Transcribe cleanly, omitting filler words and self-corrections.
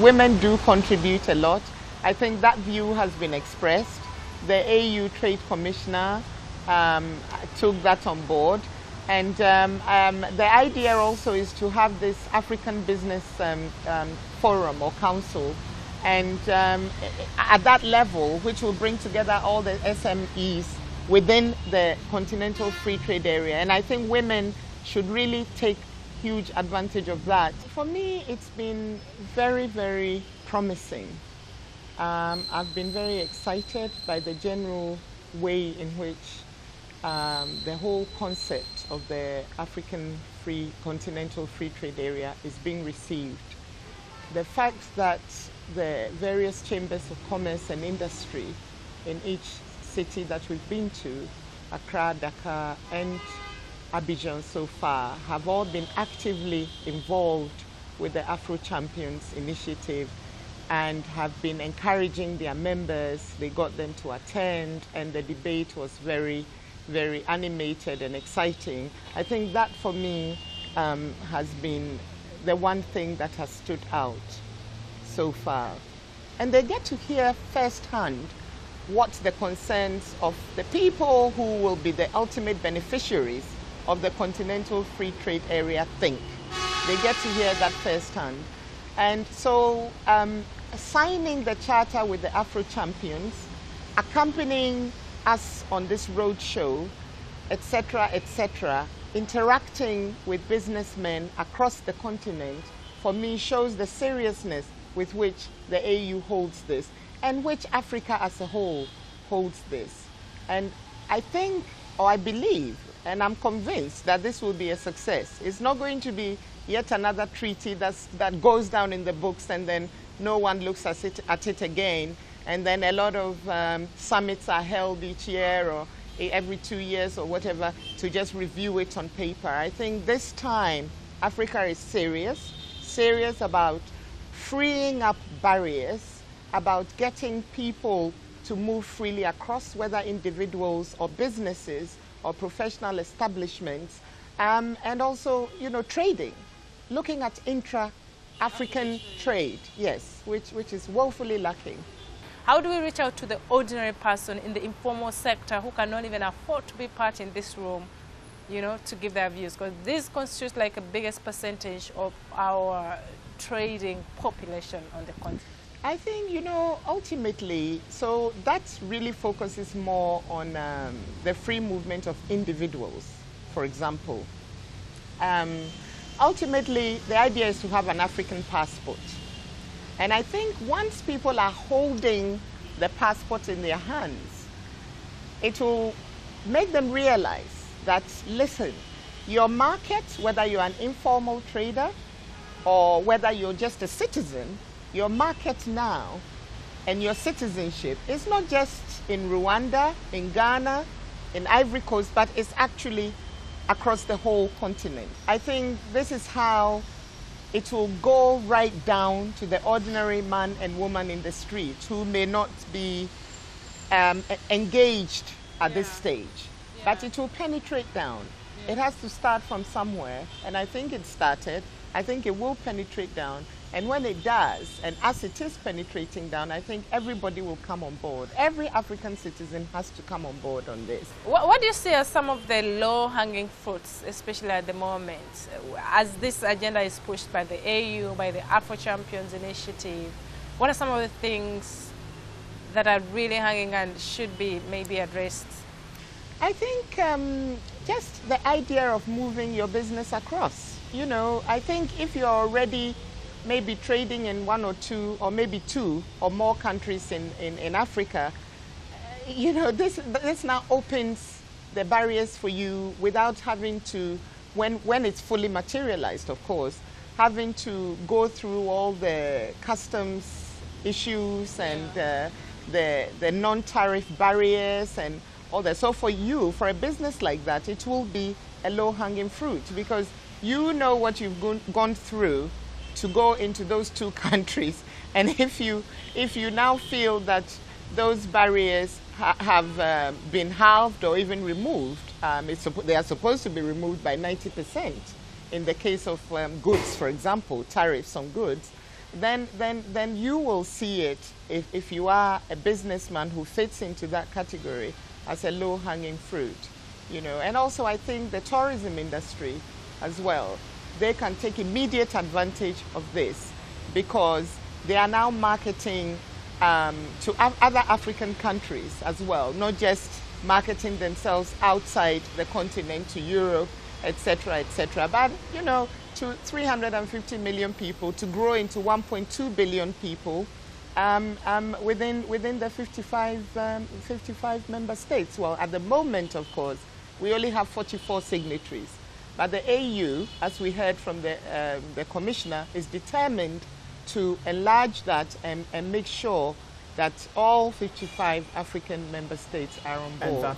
Women do contribute a lot. I think that view has been expressed. The AU Trade Commissioner took that on board. And the idea also is to have this African Business Forum or Council. And at that level, which will bring together all the SMEs within the continental free trade area. And I think women should really take huge advantage of that. For me, it's been very, very promising. I've been very excited by the general way in which the whole concept of the African continental free trade area is being received. The fact that the various chambers of commerce and industry in each city that we've been to, Accra, Dakar, and Abidjan so far, have all been actively involved with the AfroChampions Initiative and have been encouraging their members. They got them to attend, and the debate was very, very animated and exciting. I think that for me has been the one thing that has stood out so far. And they get to hear firsthand what the concerns of the people who will be the ultimate beneficiaries of the continental free trade area think. They get to hear that firsthand. And so signing the charter with the AfroChampions, accompanying us on this road show, etc., interacting with businessmen across the continent, for me shows the seriousness with which the AU holds this and which Africa as a whole holds this. And I think, or I believe, and I'm convinced that this will be a success. It's not going to be yet another treaty that goes down in the books and then no one looks at it again, and then a lot of summits are held each year or every 2 years or whatever to just review it on paper. I think this time Africa is serious about freeing up barriers, about getting people to move freely across, whether individuals or businesses or professional establishments, and also, trading, looking at intra-African trade, yes, which is woefully lacking. How do we reach out to the ordinary person in the informal sector who cannot even afford to be part in this room, to give their views? Because this constitutes like the biggest percentage of our trading population on the continent. I think, ultimately, so that really focuses more on the free movement of individuals, for example. Ultimately, the idea is to have an African passport. And I think once people are holding the passport in their hands, it will make them realize that, listen, your market, whether you're an informal trader or whether you're just a citizen, your market now and your citizenship is not just in Rwanda, in Ghana, in Ivory Coast, but it's actually across the whole continent. I think this is how it will go right down to the ordinary man and woman in the street who may not be engaged at this stage, but it will penetrate down. It has to start from somewhere, and I think it started. I think it will penetrate down. And when it does, and as it is penetrating down, I think everybody will come on board. Every African citizen has to come on board on this. What do you see as some of the low-hanging fruits, especially at the moment, as this agenda is pushed by the AU, by the AfroChampions Initiative? What are some of the things that are really hanging and should be maybe addressed? I think just the idea of moving your business across. I think if you're already maybe trading in 1 or 2 or maybe 2 or more countries in Africa, this now opens the barriers for you without having to, when it's fully materialized, of course, having to go through all the customs issues and the non-tariff barriers and all that. So for you, for a business like that, it will be a low-hanging fruit because you know what you've gone through to go into those 2 countries. And if you now feel that those barriers have been halved or even removed, they are supposed to be removed by 90% in the case of goods, for example, tariffs on goods, then you will see it, if you are a businessman who fits into that category, as a low-hanging fruit, you know. And also I think the tourism industry as well, they can take immediate advantage of this, because they are now marketing to other African countries as well, not just marketing themselves outside the continent to Europe, etc., etc. But, you know, to 350 million people, to grow into 1.2 billion people within the 55 member states. Well, at the moment, of course, we only have 44 signatories. But the AU, as we heard from the Commissioner, is determined to enlarge that and make sure that all 55 African member states are on board.